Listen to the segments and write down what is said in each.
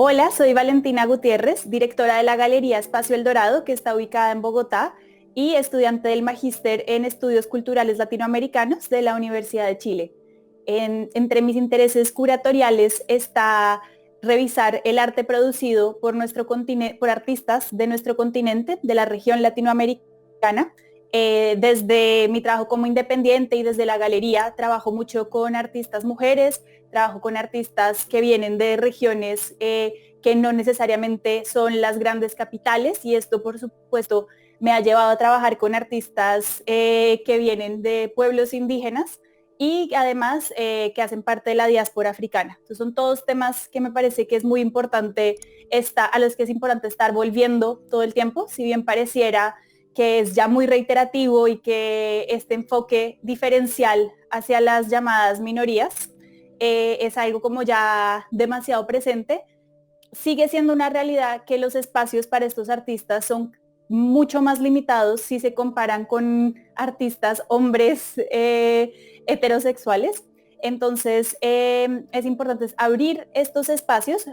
Hola, soy Valentina Gutiérrez, directora de la Galería Espacio El Dorado, que está ubicada en Bogotá, y estudiante del Magíster en Estudios Culturales Latinoamericanos de la Universidad de Chile. Entre mis intereses curatoriales está revisar el arte producido por por artistas de nuestro continente, de la región latinoamericana. Desde mi trabajo como independiente y desde la galería trabajo mucho con artistas mujeres, trabajo con artistas que vienen de regiones que no necesariamente son las grandes capitales, y esto por supuesto me ha llevado a trabajar con artistas que vienen de pueblos indígenas y además que hacen parte de la diáspora africana. Entonces son todos temas que me parece que es muy importante, a los que es importante estar volviendo todo el tiempo, si bien pareciera que es ya muy reiterativo y que este enfoque diferencial hacia las llamadas minorías es algo como ya demasiado presente. Sigue siendo una realidad que los espacios para estos artistas son mucho más limitados si se comparan con artistas hombres heterosexuales. Entonces es importante abrir estos espacios,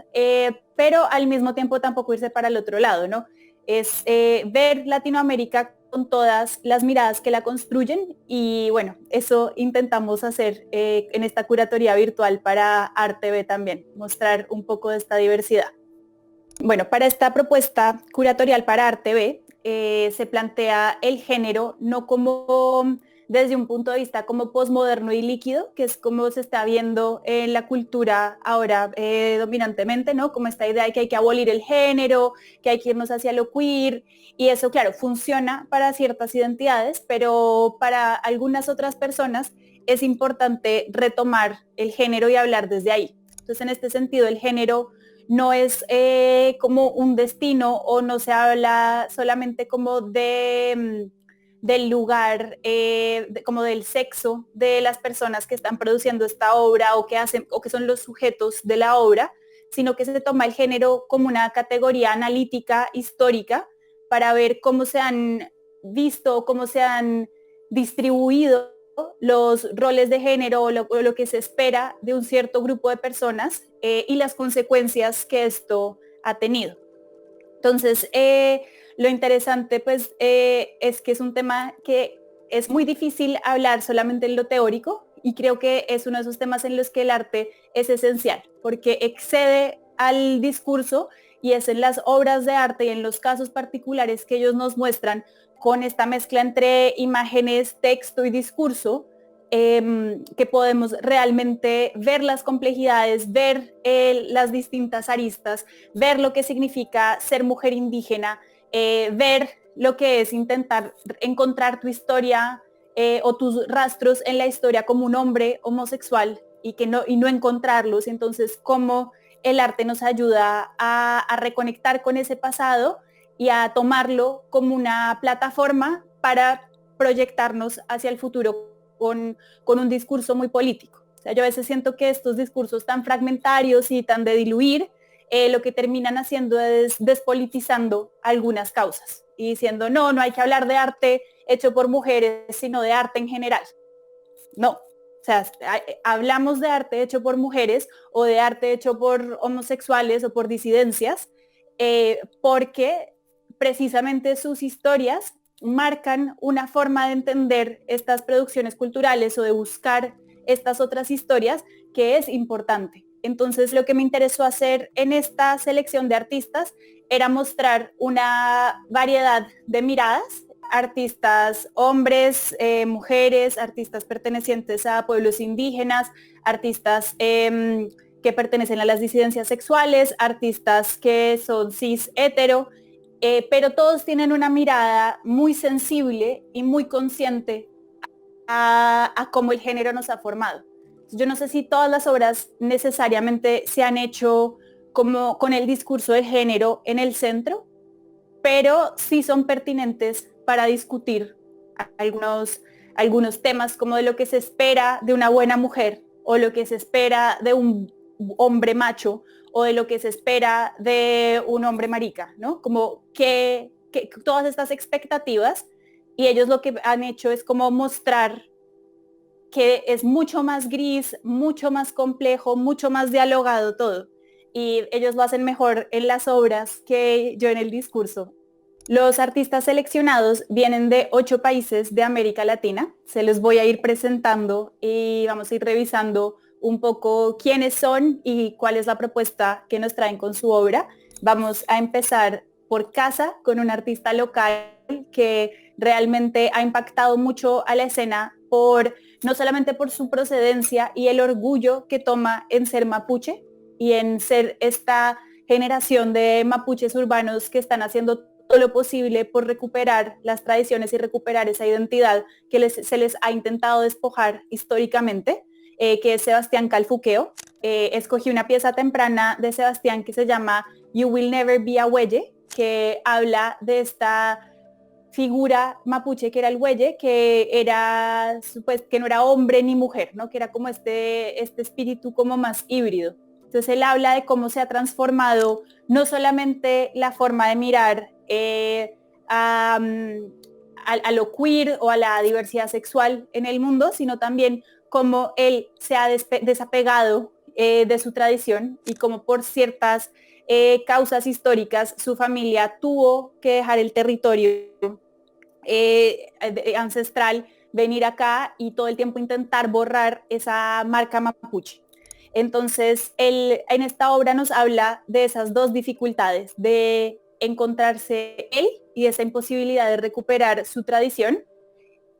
pero al mismo tiempo tampoco irse para el otro lado, ¿no? Es ver Latinoamérica con todas las miradas que la construyen, y bueno, eso intentamos hacer en esta curatoría virtual para ArtV también, mostrar un poco de esta diversidad. Bueno, para esta propuesta curatorial para ArtV se plantea el género no como desde un punto de vista como posmoderno y líquido, que es como se está viendo en la cultura ahora dominantemente, ¿no? Como esta idea de que hay que abolir el género, que hay que irnos hacia lo queer, y eso, claro, funciona para ciertas identidades, pero para algunas otras personas es importante retomar el género y hablar desde ahí. Entonces, en este sentido, el género no es como un destino, o no se habla solamente como del lugar, como del sexo de las personas que están produciendo esta obra o que hacen o que son los sujetos de la obra, sino que se toma el género como una categoría analítica histórica para ver cómo se han visto, cómo se han distribuido los roles de género o lo que se espera de un cierto grupo de personas y las consecuencias que esto ha tenido. Entonces, lo interesante pues es que es un tema que es muy difícil hablar solamente en lo teórico, y creo que es uno de esos temas en los que el arte es esencial, porque excede al discurso, y es en las obras de arte y en los casos particulares que ellos nos muestran con esta mezcla entre imágenes, texto y discurso, que podemos realmente ver las complejidades, ver las distintas aristas, ver lo que significa ser mujer indígena, ver lo que es intentar encontrar tu historia o tus rastros en la historia como un hombre homosexual y no encontrarlos. Entonces, cómo el arte nos ayuda a reconectar con ese pasado y a tomarlo como una plataforma para proyectarnos hacia el futuro con un discurso muy político. O sea, yo a veces siento que estos discursos tan fragmentarios y tan de diluir, lo que terminan haciendo es despolitizando algunas causas y diciendo, no, no hay que hablar de arte hecho por mujeres, sino de arte en general. No, o sea, hablamos de arte hecho por mujeres o de arte hecho por homosexuales o por disidencias, porque precisamente sus historias marcan una forma de entender estas producciones culturales o de buscar estas otras historias que es importante. Entonces, lo que me interesó hacer en esta selección de artistas era mostrar una variedad de miradas: artistas hombres, mujeres, artistas pertenecientes a pueblos indígenas, artistas que pertenecen a las disidencias sexuales, artistas que son cis hetero, pero todos tienen una mirada muy sensible y muy consciente a cómo el género nos ha formado. Yo no sé si todas las obras necesariamente se han hecho como con el discurso de género en el centro, pero sí son pertinentes para discutir algunos temas, como de lo que se espera de una buena mujer, o lo que se espera de un hombre macho, o de lo que se espera de un hombre marica, ¿no? Como que todas estas expectativas, y ellos lo que han hecho es como mostrar que es mucho más gris, mucho más complejo, mucho más dialogado todo. y ellos lo hacen mejor en las obras que yo en el discurso. Los artistas seleccionados vienen de 8 países de América Latina. Se los voy a ir presentando y vamos a ir revisando un poco quiénes son y cuál es la propuesta que nos traen con su obra. Vamos a empezar por casa con un artista local que realmente ha impactado mucho a la escena no solamente por su procedencia y el orgullo que toma en ser mapuche y en ser esta generación de mapuches urbanos que están haciendo todo lo posible por recuperar las tradiciones y recuperar esa identidad que se les ha intentado despojar históricamente, que es Sebastián Calfuqueo. Escogí una pieza temprana de Sebastián que se llama You Will Never Be a Huelle, que habla de esta figura mapuche que era el huelle, que no era hombre ni mujer, ¿no? Que era como este espíritu como más híbrido. Entonces él habla de cómo se ha transformado no solamente la forma de mirar a lo queer o a la diversidad sexual en el mundo, sino también cómo él se ha desapegado de su tradición y cómo por ciertas causas históricas su familia tuvo que dejar el territorio ancestral, venir acá y todo el tiempo intentar borrar esa marca mapuche. Entonces, él en esta obra nos habla de esas dos dificultades, de encontrarse él y esa imposibilidad de recuperar su tradición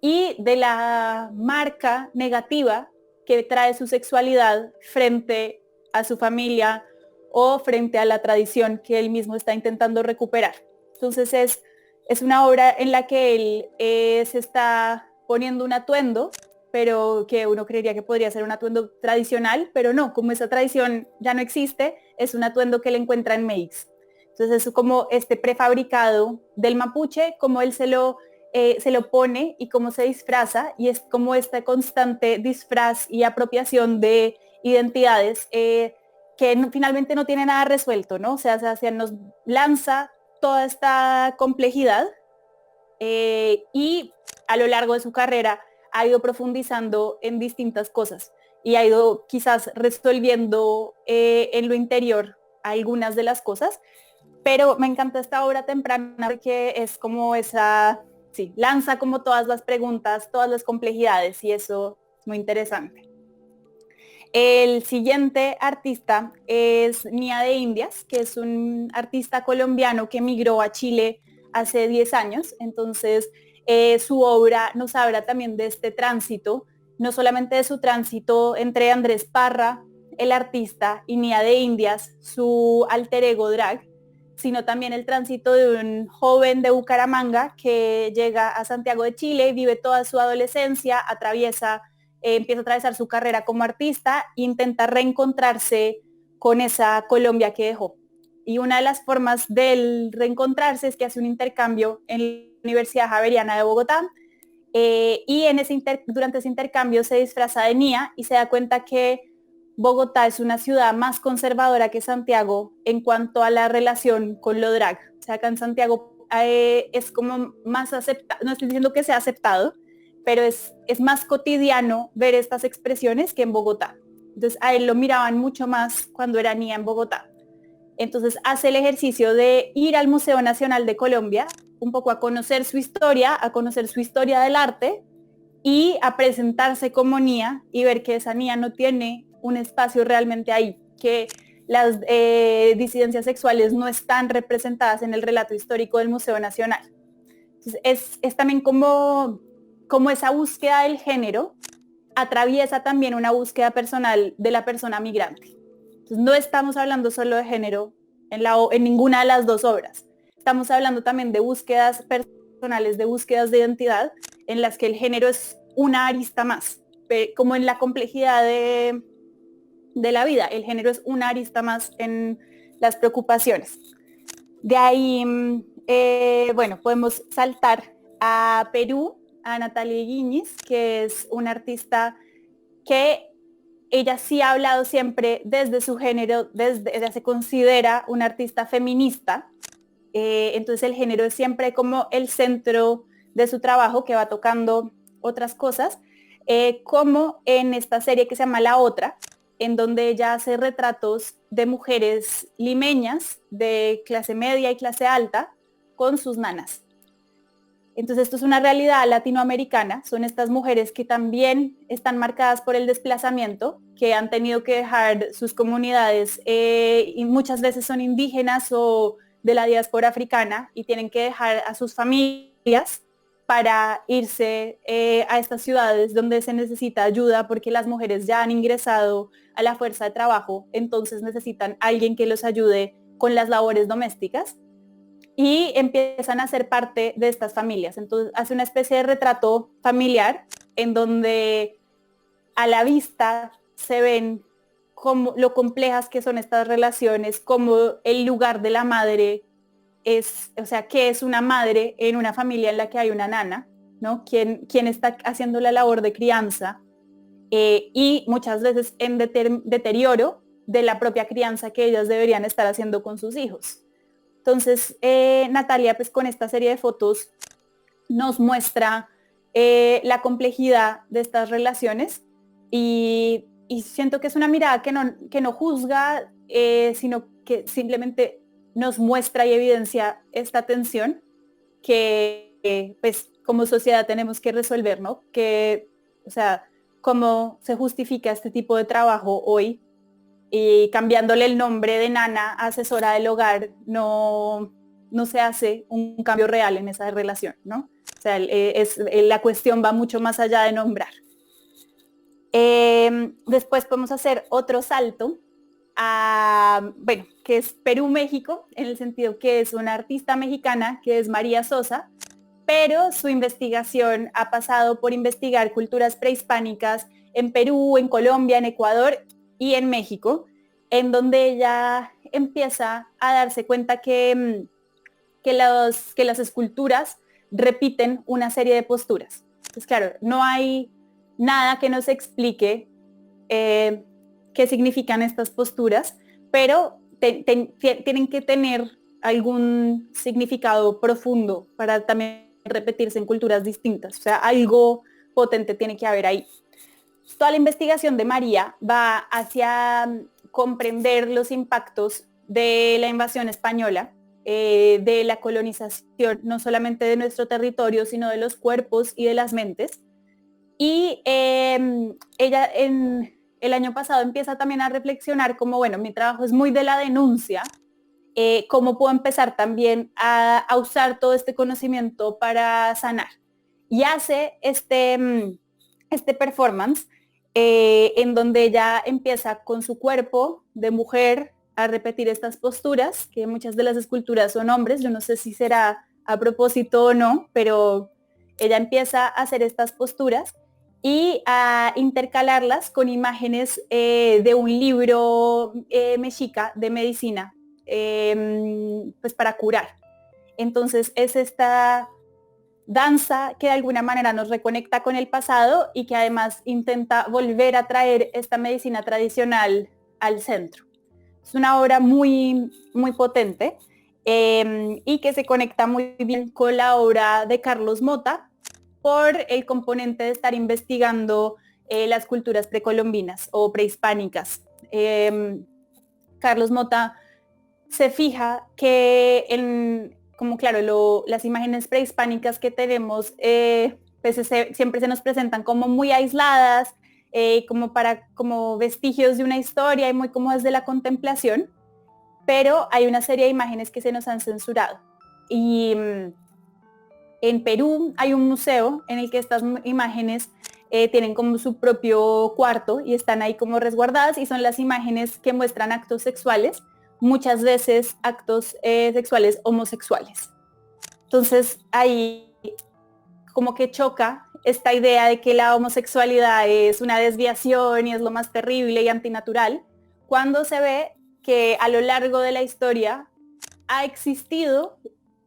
y de la marca negativa que trae su sexualidad frente a su familia o frente a la tradición que él mismo está intentando recuperar. Entonces es una obra en la que él se está poniendo un atuendo, pero que uno creería que podría ser un atuendo tradicional, pero no, como esa tradición ya no existe, es un atuendo que él encuentra en Makes. Entonces es como este prefabricado del mapuche, como él se lo pone y cómo se disfraza, y es como este constante disfraz y apropiación de identidades que finalmente no tiene nada resuelto, ¿no? O sea, nos lanza toda esta complejidad y a lo largo de su carrera ha ido profundizando en distintas cosas y ha ido quizás resolviendo en lo interior algunas de las cosas, pero me encanta esta obra temprana porque es como sí, lanza como todas las preguntas, todas las complejidades y eso es muy interesante. El siguiente artista es Nia de Indias, que es un artista colombiano que emigró a Chile hace 10 años. Entonces, su obra nos habla también de este tránsito, no solamente de su tránsito entre Andrés Parra, el artista, y Nia de Indias, su alter ego drag, sino también el tránsito de un joven de Bucaramanga que llega a Santiago de Chile, vive toda su adolescencia, empieza a atravesar su carrera como artista e intenta reencontrarse con esa Colombia que dejó. Y una de las formas de reencontrarse es que hace un intercambio en la Universidad Javeriana de Bogotá y durante ese intercambio se disfraza de Nia y se da cuenta que Bogotá es una ciudad más conservadora que Santiago en cuanto a la relación con lo drag. O sea, acá en Santiago es como más aceptado, no estoy diciendo que sea aceptado, pero es más cotidiano ver estas expresiones que en Bogotá. Entonces a él lo miraban mucho más cuando era niña en Bogotá. Entonces hace el ejercicio de ir al Museo Nacional de Colombia, un poco a conocer su historia del arte y a presentarse como Nia y ver que esa Nia no tiene un espacio realmente ahí, que las disidencias sexuales no están representadas en el relato histórico del Museo Nacional. Entonces, es también como esa búsqueda del género atraviesa también una búsqueda personal de la persona migrante. Entonces, no estamos hablando solo de género en ninguna de las dos obras. Estamos hablando también de búsquedas personales, de búsquedas de identidad, en las que el género es una arista más, como en la complejidad de la vida. El género es una arista más en las preocupaciones. De ahí, bueno, podemos saltar a Perú, a Natalia Guiñiz, que es una artista que ella sí ha hablado siempre desde su género, ella se considera una artista feminista, entonces el género es siempre como el centro de su trabajo, que va tocando otras cosas, como en esta serie que se llama La Otra, en donde ella hace retratos de mujeres limeñas de clase media y clase alta con sus nanas. Entonces esto es una realidad latinoamericana, son estas mujeres que también están marcadas por el desplazamiento, que han tenido que dejar sus comunidades y muchas veces son indígenas o de la diáspora africana y tienen que dejar a sus familias para irse a estas ciudades donde se necesita ayuda porque las mujeres ya han ingresado a la fuerza de trabajo, entonces necesitan alguien que los ayude con las labores domésticas y empiezan a ser parte de estas familias. Entonces hace una especie de retrato familiar en donde a la vista se ven como lo complejas que son estas relaciones, como el lugar de la madre es, o sea, qué es una madre en una familia en la que hay una nana, ¿no? ¿Quién está haciendo la labor de crianza? Y muchas veces en deterioro de la propia crianza que ellas deberían estar haciendo con sus hijos. Entonces, Natalia, pues con esta serie de fotos nos muestra la complejidad de estas relaciones y siento que es una mirada que no juzga, sino que simplemente nos muestra y evidencia esta tensión que pues como sociedad tenemos que resolver, ¿no? Que, o sea, cómo se justifica este tipo de trabajo hoy y cambiándole el nombre de nana a asesora del hogar no se hace un cambio real en esa relación, ¿no? O sea, la cuestión va mucho más allá de nombrar. Después podemos hacer otro salto a, bueno, que es Perú-México, en el sentido que es una artista mexicana, que es María Sosa, pero su investigación ha pasado por investigar culturas prehispánicas en Perú, en Colombia, en Ecuador y en México, en donde ella empieza a darse cuenta que las esculturas repiten una serie de posturas. Pues claro, no hay nada que nos explique qué significan estas posturas, pero tienen que tener algún significado profundo para también repetirse en culturas distintas. O sea, algo potente tiene que haber ahí. Toda la investigación de María va hacia comprender los impactos de la invasión española, de la colonización, no solamente de nuestro territorio, sino de los cuerpos y de las mentes. Y ella el año pasado empieza también a reflexionar como, bueno, mi trabajo es muy de la denuncia, cómo puedo empezar también a usar todo este conocimiento para sanar. Y hace este performance en donde ella empieza con su cuerpo de mujer a repetir estas posturas, que muchas de las esculturas son hombres, yo no sé si será a propósito o no, pero ella empieza a hacer estas posturas y a intercalarlas con imágenes de un libro mexica de medicina, pues para curar. Entonces es esta danza que de alguna manera nos reconecta con el pasado y que además intenta volver a traer esta medicina tradicional al centro. Es una obra muy, muy potente y que se conecta muy bien con la obra de Carlos Mota por el componente de estar investigando las culturas precolombinas o prehispánicas. Carlos Mota se fija que como claro, las imágenes prehispánicas que tenemos pues siempre se nos presentan como muy aisladas, como vestigios de una historia y muy como desde la contemplación, pero hay una serie de imágenes que se nos han censurado. Y en Perú hay un museo en el que estas imágenes tienen como su propio cuarto y están ahí como resguardadas y son las imágenes que muestran actos sexuales, muchas veces actos sexuales homosexuales. Entonces ahí como que choca esta idea de que la homosexualidad es una desviación y es lo más terrible y antinatural, cuando se ve que a lo largo de la historia ha existido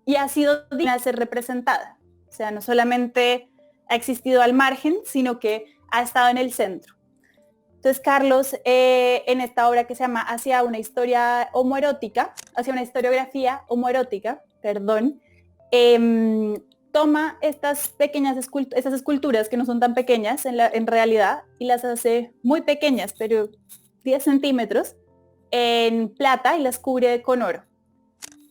y ha sido digna de ser representada. O sea, no solamente ha existido al margen, sino que ha estado en el centro. Entonces, Carlos, en esta obra que se llama Hacia una historia homoerótica, hacia una historiografía homoerótica, perdón, toma estas pequeñas estas esculturas que no son tan pequeñas en realidad y las hace muy pequeñas, pero 10 centímetros en plata y las cubre con oro.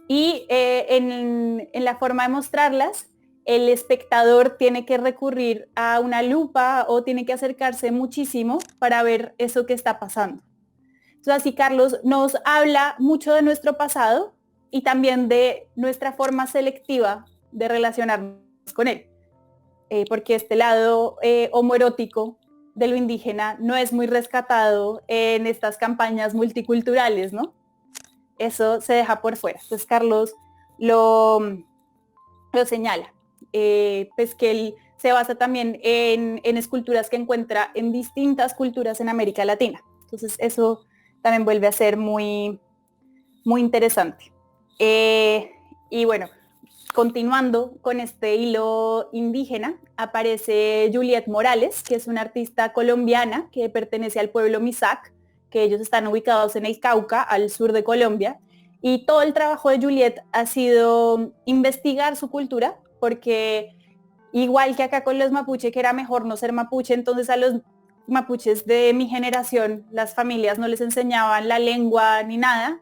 Y en la forma de mostrarlas, el espectador tiene que recurrir a una lupa o tiene que acercarse muchísimo para ver eso que está pasando. Entonces, así Carlos nos habla mucho de nuestro pasado y también de nuestra forma selectiva de relacionarnos con él. Porque este lado homoerótico de lo indígena no es muy rescatado en estas campañas multiculturales, ¿no? Eso se deja por fuera. Entonces Carlos lo señala, pues que él se basa también en esculturas que encuentra en distintas culturas en América Latina. Entonces eso también vuelve a ser muy, muy interesante. Y bueno, continuando con este hilo indígena, aparece Juliet Morales, que es una artista colombiana que pertenece al pueblo Misak, que ellos están ubicados en el Cauca, al sur de Colombia. Y todo el trabajo de Juliet ha sido investigar su cultura, porque igual que acá con los mapuche, que era mejor no ser mapuche, entonces a los mapuches de mi generación, las familias no les enseñaban la lengua ni nada.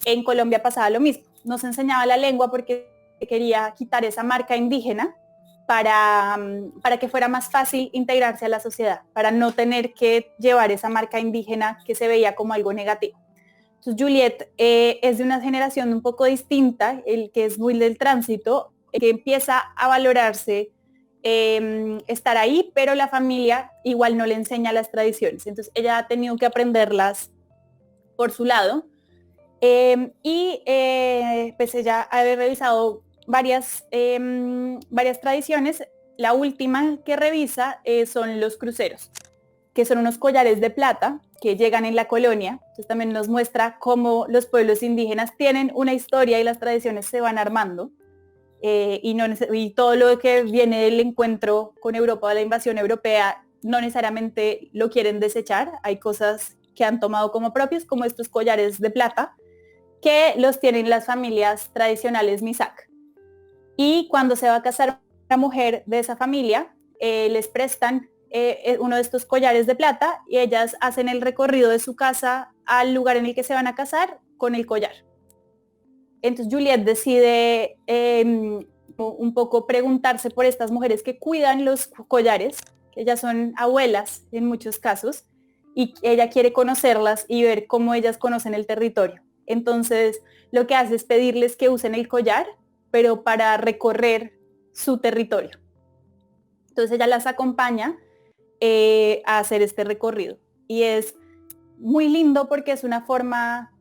En Colombia pasaba lo mismo, no se enseñaba la lengua porque quería quitar esa marca indígena para que fuera más fácil integrarse a la sociedad, para no tener que llevar esa marca indígena que se veía como algo negativo. Entonces Juliet es de una generación un poco distinta, el que es muy del tránsito, el que empieza a valorarse estar ahí, pero la familia igual no le enseña las tradiciones. Entonces ella ha tenido que aprenderlas por su lado. Pues ella ha revisado varias tradiciones. La última que revisa son los cruceros, que son unos collares de plata que llegan en la colonia. Entonces también nos muestra cómo los pueblos indígenas tienen una historia y las tradiciones se van armando. Y todo lo que viene del encuentro con Europa, de la invasión europea, no necesariamente lo quieren desechar. Hay cosas que han tomado como propios, como estos collares de plata, que los tienen las familias tradicionales Misak. Y cuando se va a casar una mujer de esa familia, les prestan uno de estos collares de plata y ellas hacen el recorrido de su casa al lugar en el que se van a casar con el collar. Entonces Juliet decide un poco preguntarse por estas mujeres que cuidan los collares, que ellas son abuelas en muchos casos, y ella quiere conocerlas y ver cómo ellas conocen el territorio. Entonces lo que hace es pedirles que usen el collar, pero para recorrer su territorio. Entonces ella las acompaña a hacer este recorrido. Y es muy lindo porque es una forma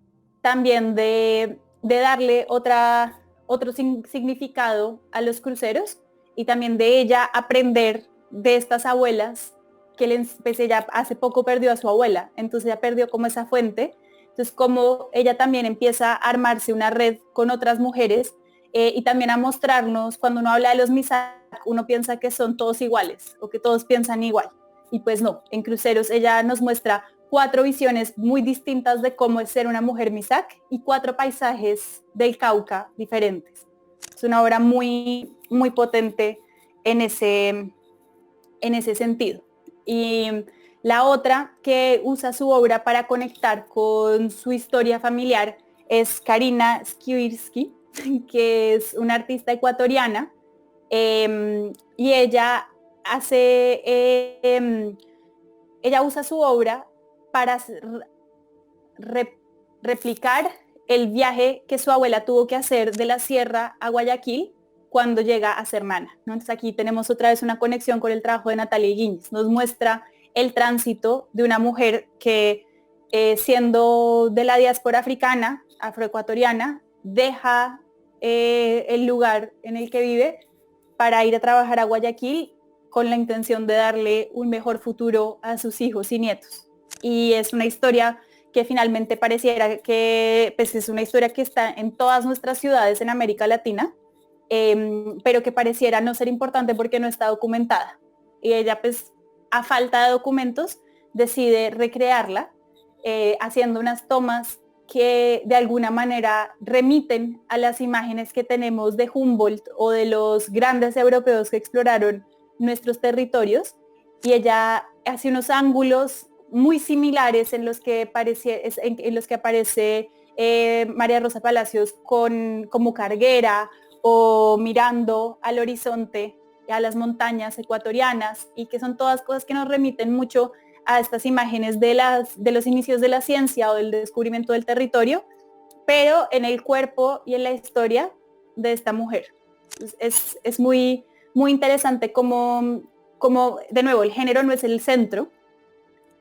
también de darle otro significado a los cruceros y también de ella aprender de estas abuelas que pues ella hace poco perdió a su abuela, entonces ella perdió como esa fuente. Entonces como ella también empieza a armarse una red con otras mujeres y también a mostrarnos, cuando uno habla de los Misak, uno piensa que son todos iguales o que todos piensan igual. Y pues no, en Cruceros ella nos muestra 4 visiones muy distintas de cómo es ser una mujer Misak y 4 paisajes del Cauca diferentes. Es una obra muy, muy potente en ese sentido. Y la otra que usa su obra para conectar con su historia familiar es Karina Skwirsky, que es una artista ecuatoriana, y ella ella usa su obra para replicar el viaje que su abuela tuvo que hacer de la sierra a Guayaquil cuando llega a ser nana, ¿no? Entonces aquí tenemos otra vez una conexión con el trabajo de Natalia Guiñez. Nos muestra el tránsito de una mujer que siendo de la diáspora africana, afroecuatoriana, deja el lugar en el que vive para ir a trabajar a Guayaquil con la intención de darle un mejor futuro a sus hijos y nietos. Y es una historia que finalmente pareciera que pues es una historia que está en todas nuestras ciudades en América Latina, pero que pareciera no ser importante porque no está documentada. Y ella pues a falta de documentos decide recrearla haciendo unas tomas que de alguna manera remiten a las imágenes que tenemos de Humboldt o de los grandes europeos que exploraron nuestros territorios, y ella hace unos ángulos muy similares en los que, en los que aparece María Rosa Palacios como carguera o mirando al horizonte, a las montañas ecuatorianas, y que son todas cosas que nos remiten mucho a estas imágenes de los inicios de la ciencia o del descubrimiento del territorio, pero en el cuerpo y en la historia de esta mujer. Es muy, muy interesante como, de nuevo, el género no es el centro,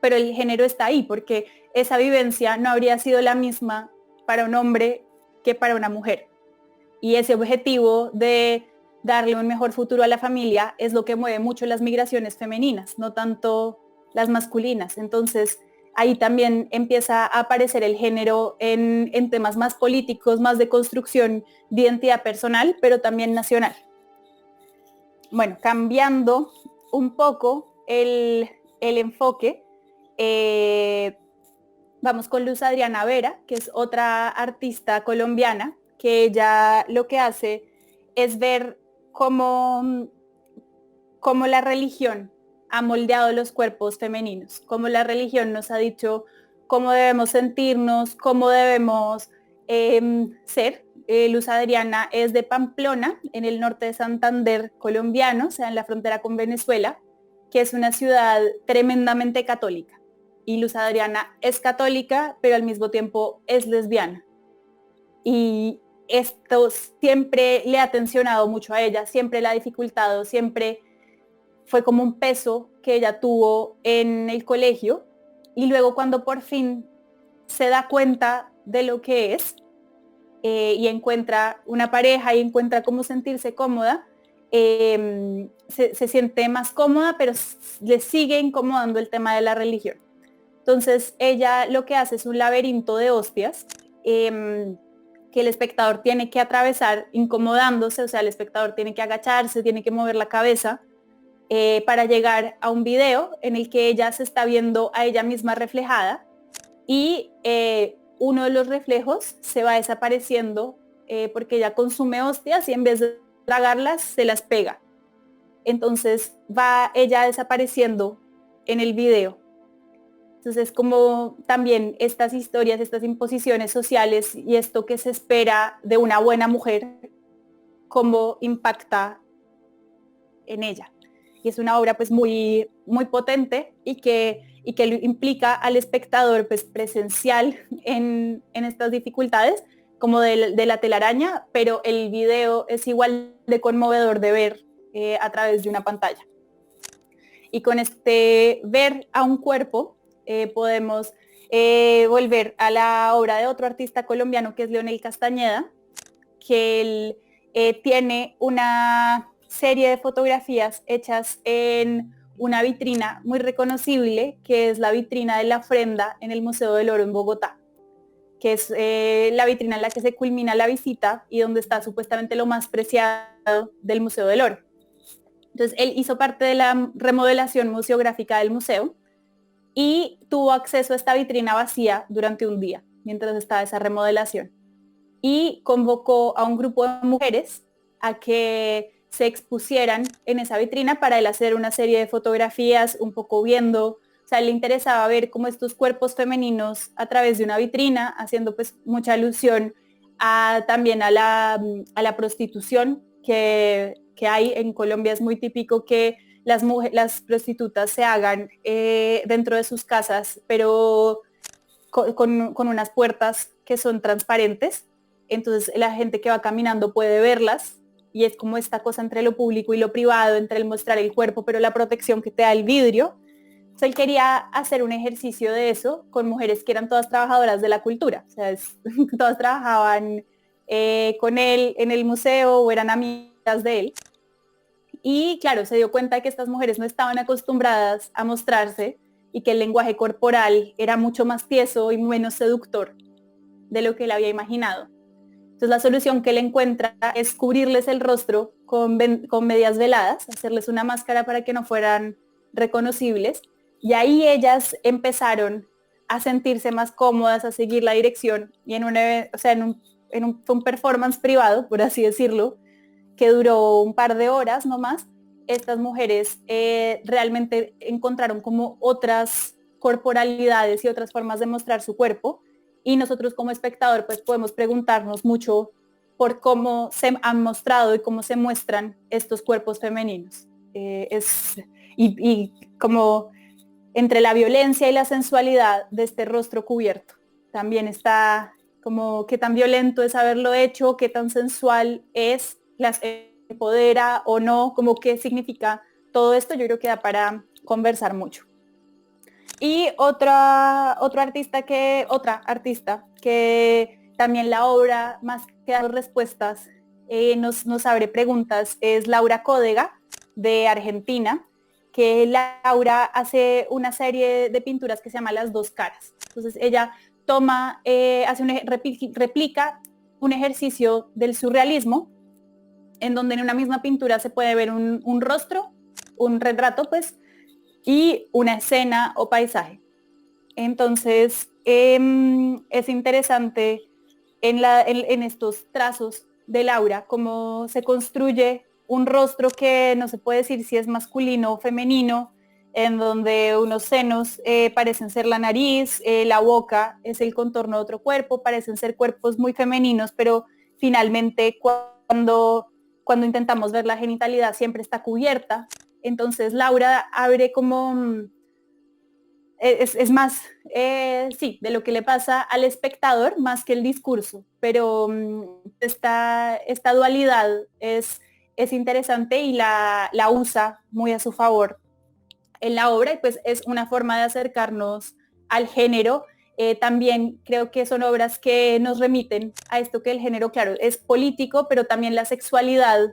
pero el género está ahí, porque esa vivencia no habría sido la misma para un hombre que para una mujer. Y ese objetivo de darle un mejor futuro a la familia es lo que mueve mucho las migraciones femeninas, no tanto las masculinas. Entonces, ahí también empieza a aparecer el género en temas más políticos, más de construcción de identidad personal, pero también nacional. Bueno, cambiando un poco el enfoque, vamos con Luz Adriana Vera, que es otra artista colombiana, que ella lo que hace es ver cómo la religión ha moldeado los cuerpos femeninos, cómo la religión nos ha dicho cómo debemos sentirnos, cómo debemos ser. Luz Adriana es de Pamplona, en el norte de Santander colombiano, o sea, en la frontera con Venezuela, que es una ciudad tremendamente católica. Y Luz Adriana es católica, pero al mismo tiempo es lesbiana. Y esto siempre le ha tensionado mucho a ella, siempre la ha dificultado, siempre fue como un peso que ella tuvo en el colegio, y luego cuando por fin se da cuenta de lo que es y encuentra una pareja y encuentra cómo sentirse cómoda, se siente más cómoda, pero le sigue incomodando el tema de la religión. Entonces ella lo que hace es un laberinto de hostias que el espectador tiene que atravesar incomodándose, o sea, el espectador tiene que agacharse, tiene que mover la cabeza para llegar a un video en el que ella se está viendo a ella misma reflejada, y uno de los reflejos se va desapareciendo porque ella consume hostias y en vez de tragarlas se las pega. Entonces va ella desapareciendo en el video. Entonces, como también estas historias, estas imposiciones sociales y esto que se espera de una buena mujer, cómo impacta en ella. Y es una obra pues muy, muy potente y que implica al espectador pues presencial en estas dificultades, como de la telaraña, pero el video es igual de conmovedor de ver a través de una pantalla. Y con este ver a un cuerpo podemos volver a la obra de otro artista colombiano que es Leonel Castañeda, que él tiene una serie de fotografías hechas en una vitrina muy reconocible, que es la vitrina de la ofrenda en el Museo del Oro en Bogotá, que es la vitrina en la que se culmina la visita y donde está supuestamente lo más preciado del Museo del Oro. Entonces, él hizo parte de la remodelación museográfica del museo y tuvo acceso a esta vitrina vacía durante un día, mientras estaba esa remodelación. Y convocó a un grupo de mujeres a que se expusieran en esa vitrina para él hacer una serie de fotografías, un poco viendo, o sea, le interesaba ver cómo estos cuerpos femeninos a través de una vitrina, haciendo pues mucha alusión también a la prostitución que hay en Colombia. Es muy típico que las prostitutas se hagan dentro de sus casas, pero con unas puertas que son transparentes, entonces la gente que va caminando puede verlas, y es como esta cosa entre lo público y lo privado, entre el mostrar el cuerpo, pero la protección que te da el vidrio. Entonces él quería hacer un ejercicio de eso con mujeres que eran todas trabajadoras de la cultura, o sea, todas trabajaban con él en el museo o eran amigas de él. Y claro, se dio cuenta de que estas mujeres no estaban acostumbradas a mostrarse y que el lenguaje corporal era mucho más tieso y menos seductor de lo que él había imaginado. Entonces la solución que él encuentra es cubrirles el rostro con medias veladas, hacerles una máscara para que no fueran reconocibles, y ahí ellas empezaron a sentirse más cómodas, a seguir la dirección, y en un performance privado, por así decirlo, que duró un par de horas nomás, estas mujeres realmente encontraron como otras corporalidades y otras formas de mostrar su cuerpo, y nosotros como espectador pues podemos preguntarnos mucho por cómo se han mostrado y cómo se muestran estos cuerpos femeninos. Y como entre la violencia y la sensualidad de este rostro cubierto. También está como qué tan violento es haberlo hecho, qué tan sensual es, las empodera o no, como qué significa todo esto. Yo creo que da para conversar mucho. Y otra artista que también la obra, más que dar respuestas, nos abre preguntas, es Laura Códega, de Argentina, que Laura hace una serie de pinturas que se llama Las dos caras. Entonces ella replica un ejercicio del surrealismo, en donde en una misma pintura se puede ver un rostro, un retrato, pues, y una escena o paisaje. Entonces, es interesante en estos trazos de Laura, cómo se construye un rostro que no se puede decir si es masculino o femenino, en donde unos senos parecen ser la nariz, la boca es el contorno de otro cuerpo, parecen ser cuerpos muy femeninos, pero finalmente cuando intentamos ver la genitalidad siempre está cubierta. Entonces Laura abre como es más, sí, de lo que le pasa al espectador más que el discurso, pero esta dualidad es interesante y la usa muy a su favor en la obra, y pues es una forma de acercarnos al género. También creo que son obras que nos remiten a esto, que el género, claro, es político, pero también la sexualidad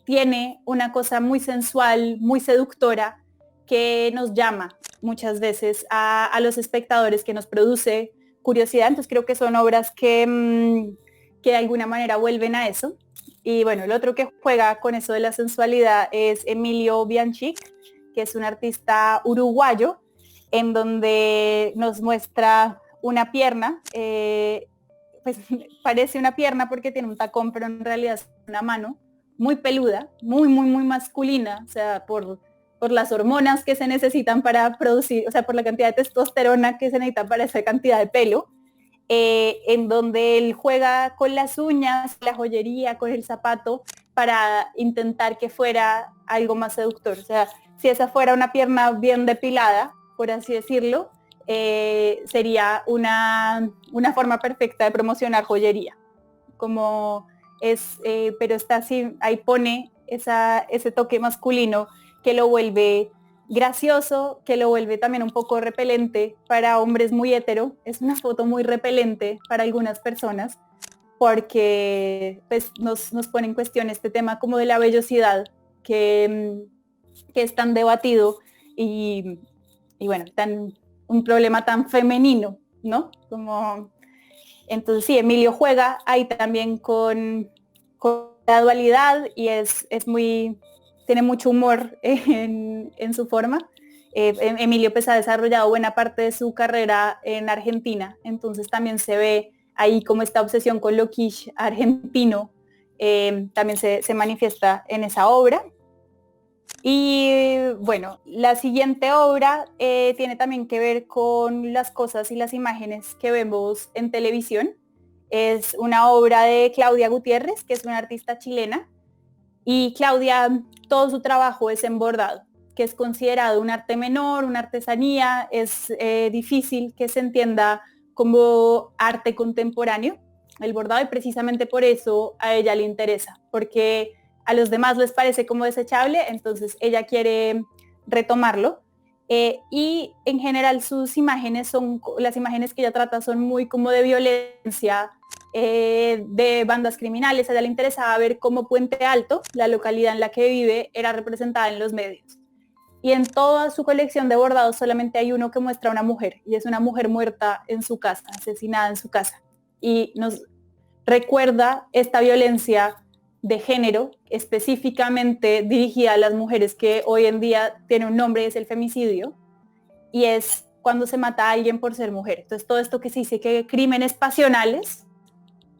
tiene una cosa muy sensual, muy seductora, que nos llama muchas veces a los espectadores, que nos produce curiosidad. Entonces creo que son obras que de alguna manera vuelven a eso. Y bueno, el otro que juega con eso de la sensualidad es Emilio Bianchik, que es un artista uruguayo, en donde nos muestra una pierna, pues parece una pierna porque tiene un tacón, pero en realidad es una mano muy peluda, muy, muy, muy masculina, o sea, por las hormonas que se necesitan para producir, o sea, por la cantidad de testosterona que se necesita para esa cantidad de pelo, en donde él juega con las uñas, la joyería, con el zapato, para intentar que fuera algo más seductor. O sea, si esa fuera una pierna bien depilada, por así decirlo, sería una forma perfecta de promocionar joyería. Como pero está así, ahí pone ese toque masculino que lo vuelve gracioso, que lo vuelve también un poco repelente para hombres muy hetero. Es una foto muy repelente para algunas personas, porque pues, nos pone en cuestión este tema como de la vellosidad que es tan debatido y bueno, un problema tan femenino, ¿no? Entonces sí, Emilio juega ahí también con la dualidad y tiene mucho humor en su forma. Emilio pues ha desarrollado buena parte de su carrera en Argentina, entonces también se ve ahí como esta obsesión con lo quiche argentino también se manifiesta en esa obra. Y bueno, la siguiente obra tiene también que ver con las cosas y las imágenes que vemos en televisión. Es una obra de Claudia Gutiérrez, que es una artista chilena. Y Claudia, todo su trabajo es en bordado, que es considerado un arte menor, una artesanía. Es difícil que se entienda como arte contemporáneo, el bordado, y precisamente por eso a ella le interesa, porque a los demás les parece como desechable, entonces ella quiere retomarlo. Y en general las imágenes que ella trata son muy como de violencia, de bandas criminales. A ella le interesaba ver cómo Puente Alto, la localidad en la que vive, era representada en los medios. Y en toda su colección de bordados solamente hay uno que muestra a una mujer, y es una mujer muerta en su casa, asesinada en su casa. Y nos recuerda esta violencia de género, específicamente dirigida a las mujeres, que hoy en día tiene un nombre, es el femicidio, y es cuando se mata a alguien por ser mujer. Entonces todo esto que se dice que crímenes pasionales,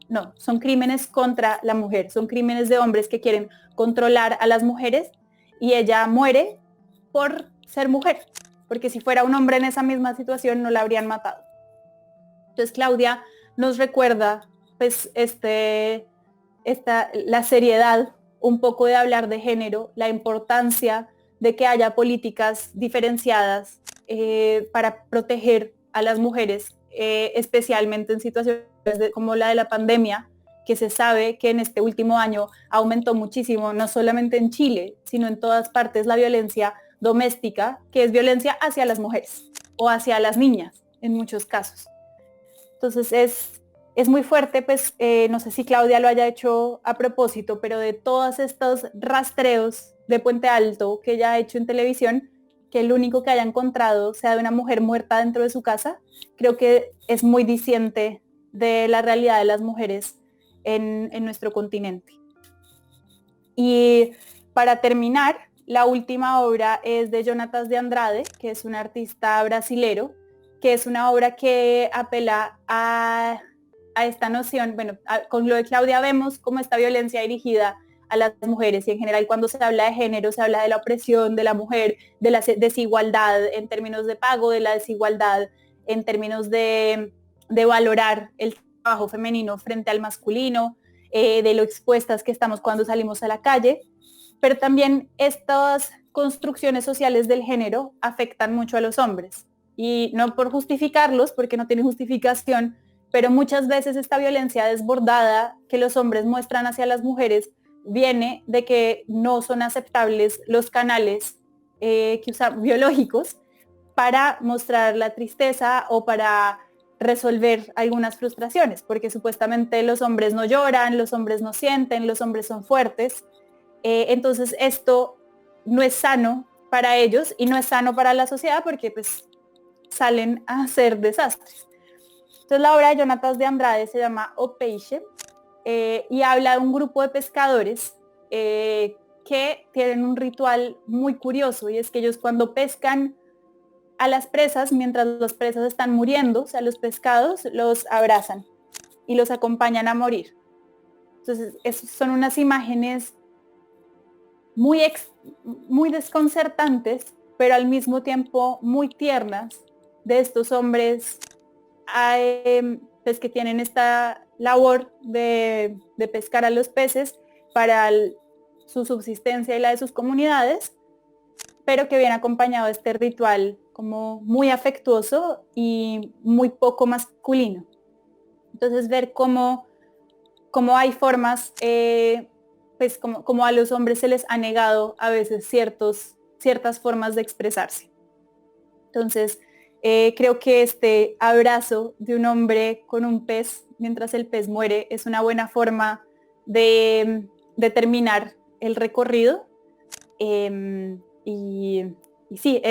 no, son crímenes contra la mujer, son crímenes de hombres que quieren controlar a las mujeres, y ella muere por ser mujer. porque si fuera un hombre en esa misma situación no la habrían matado. Entonces Claudia nos recuerda pues la seriedad un poco de hablar de género, la importancia de que haya políticas diferenciadas para proteger a las mujeres, especialmente en situaciones como la de la pandemia, que se sabe que en este último año aumentó muchísimo, no solamente en Chile, sino en todas partes, la violencia doméstica, que es violencia hacia las mujeres o hacia las niñas en muchos casos. Entonces es muy fuerte, pues no sé si Claudia lo haya hecho a propósito, pero de todos estos rastreos de Puente Alto que ella ha hecho en televisión, que el único que haya encontrado sea de una mujer muerta dentro de su casa, creo que es muy diciente de la realidad de las mujeres en nuestro continente. Y para terminar, la última obra es de Jonatas de Andrade, que es un artista brasilero, que es una obra que apela a esta noción, bueno, con lo de Claudia vemos cómo esta violencia dirigida a las mujeres y en general cuando se habla de género se habla de la opresión de la mujer, de la desigualdad en términos de pago, de la desigualdad en términos de valorar el trabajo femenino frente al masculino, de lo expuestas que estamos cuando salimos a la calle, pero también estas construcciones sociales del género afectan mucho a los hombres y no por justificarlos, porque no tienen justificación, pero muchas veces esta violencia desbordada que los hombres muestran hacia las mujeres viene de que no son aceptables los canales que usan biológicos para mostrar la tristeza o para resolver algunas frustraciones, porque supuestamente los hombres no lloran, los hombres no sienten, los hombres son fuertes. Entonces esto no es sano para ellos y no es sano para la sociedad porque pues salen a hacer desastres. Entonces la obra de Jonatas de Andrade se llama O Peixe y habla de un grupo de pescadores que tienen un ritual muy curioso y es que ellos cuando pescan a las presas, mientras las presas están muriendo, o sea, los pescados los abrazan y los acompañan a morir. Entonces, son unas imágenes muy desconcertantes, pero al mismo tiempo muy tiernas de estos hombres pues, que tienen esta labor de pescar a los peces para su subsistencia y la de sus comunidades, pero que viene acompañado de este ritual como muy afectuoso y muy poco masculino. Entonces ver cómo hay formas, pues como a los hombres se les ha negado a veces ciertas formas de expresarse. Entonces creo que este abrazo de un hombre con un pez mientras el pez muere es una buena forma de terminar el recorrido. Y sí,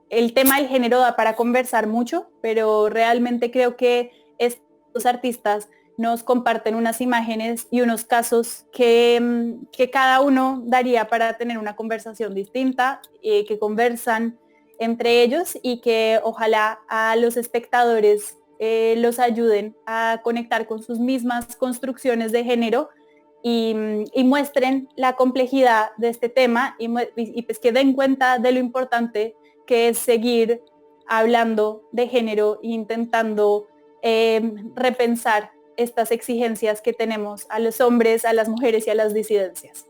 el tema del género da para conversar mucho, pero realmente creo que estos artistas nos comparten unas imágenes y unos casos que cada uno daría para tener una conversación distinta, que conversan entre ellos y que ojalá a los espectadores los ayuden a conectar con sus mismas construcciones de género y muestren la complejidad de este tema y pues que den cuenta de lo importante que es seguir hablando de género e intentando repensar estas exigencias que tenemos a los hombres, a las mujeres y a las disidencias.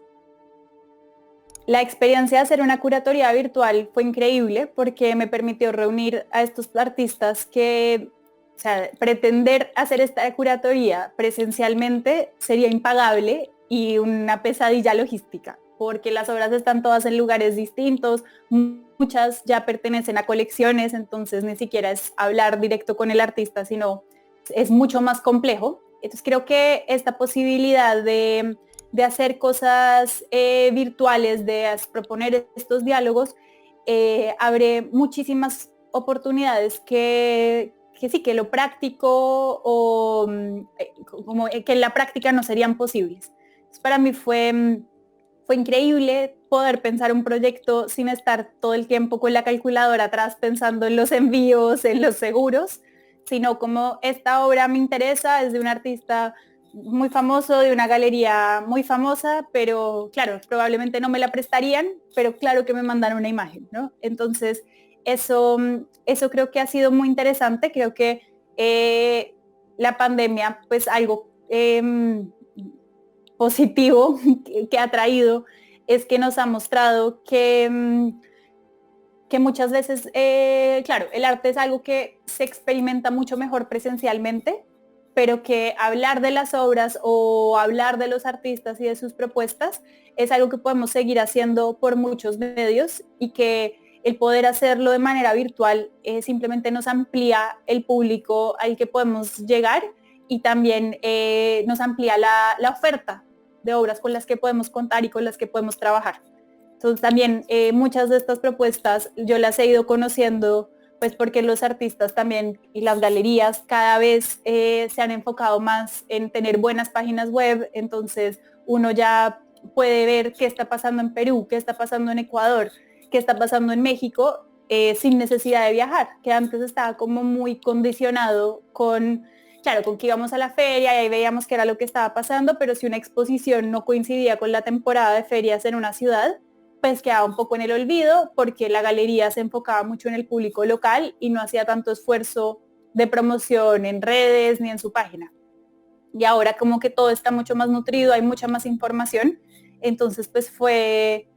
La experiencia de hacer una curatoría virtual fue increíble porque me permitió reunir a estos artistas que, o sea, pretender hacer esta curatoría presencialmente sería impagable y una pesadilla logística, porque las obras están todas en lugares distintos, muchas ya pertenecen a colecciones, entonces ni siquiera es hablar directo con el artista, sino es mucho más complejo. Entonces creo que esta posibilidad de hacer cosas virtuales, de proponer estos diálogos, abre muchísimas oportunidades que sí, que lo práctico o como que en la práctica no serían posibles. Entonces, para mí fue increíble poder pensar un proyecto sin estar todo el tiempo con la calculadora atrás pensando en los envíos, en los seguros, sino como esta obra me interesa, es de un artista muy famoso, de una galería muy famosa, pero claro, probablemente no me la prestarían, pero claro que me mandan una imagen, ¿no? Entonces, eso creo que ha sido muy interesante. Creo que la pandemia, pues algo positivo que ha traído es que nos ha mostrado que muchas veces, claro, el arte es algo que se experimenta mucho mejor presencialmente, pero que hablar de las obras o hablar de los artistas y de sus propuestas es algo que podemos seguir haciendo por muchos medios, y que el poder hacerlo de manera virtual simplemente nos amplía el público al que podemos llegar, y también nos amplía la oferta de obras con las que podemos contar y con las que podemos trabajar. Entonces también muchas de estas propuestas yo las he ido conociendo, pues porque los artistas también y las galerías cada vez se han enfocado más en tener buenas páginas web. Entonces uno ya puede ver qué está pasando en Perú, qué está pasando en Ecuador, qué está pasando en México, sin necesidad de viajar, que antes estaba como muy condicionado claro, con que íbamos a la feria y ahí veíamos qué era lo que estaba pasando, pero si una exposición no coincidía con la temporada de ferias en una ciudad, pues quedaba un poco en el olvido, porque la galería se enfocaba mucho en el público local y no hacía tanto esfuerzo de promoción en redes ni en su página. Y ahora como que todo está mucho más nutrido, hay mucha más información. Entonces pues fue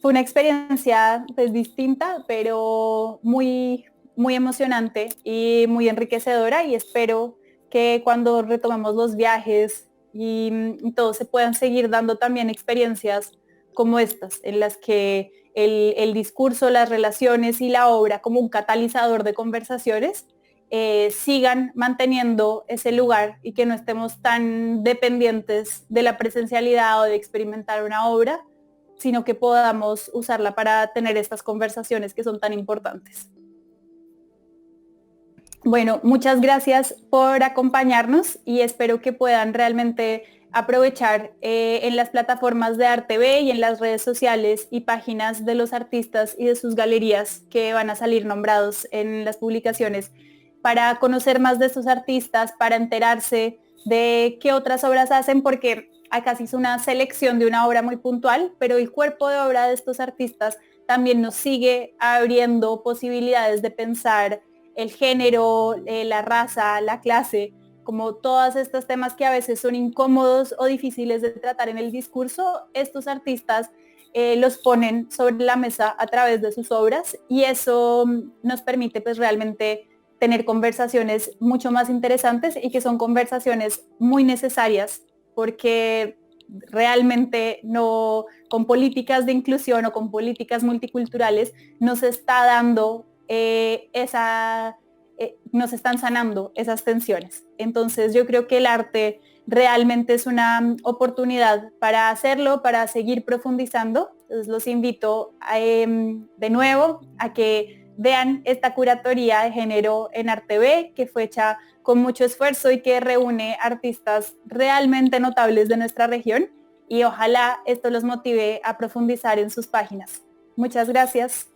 una experiencia pues distinta, pero muy emocionante y muy enriquecedora, y espero que cuando retomemos los viajes y todo, se puedan seguir dando también experiencias como estas, en las que el discurso, las relaciones y la obra como un catalizador de conversaciones sigan manteniendo ese lugar, y que no estemos tan dependientes de la presencialidad o de experimentar una obra, sino que podamos usarla para tener estas conversaciones que son tan importantes. Bueno, muchas gracias por acompañarnos, y espero que puedan realmente aprovechar en las plataformas de ArtV y en las redes sociales y páginas de los artistas y de sus galerías que van a salir nombrados en las publicaciones, para conocer más de estos artistas, para enterarse de qué otras obras hacen, porque acá se hizo una selección de una obra muy puntual, pero el cuerpo de obra de estos artistas también nos sigue abriendo posibilidades de pensar el género, la raza, la clase, como todos estos temas que a veces son incómodos o difíciles de tratar en el discurso. Estos artistas los ponen sobre la mesa a través de sus obras, y eso nos permite pues realmente tener conversaciones mucho más interesantes, y que son conversaciones muy necesarias, porque realmente no, con políticas de inclusión o con políticas multiculturales, nos está dando nos están sanando esas tensiones. Entonces yo creo que el arte realmente es una oportunidad para hacerlo, para seguir profundizando. Entonces los invito de nuevo a que vean esta curatoría de género en ArtV, que fue hecha con mucho esfuerzo y que reúne artistas realmente notables de nuestra región, y ojalá esto los motive a profundizar en sus páginas. Muchas gracias.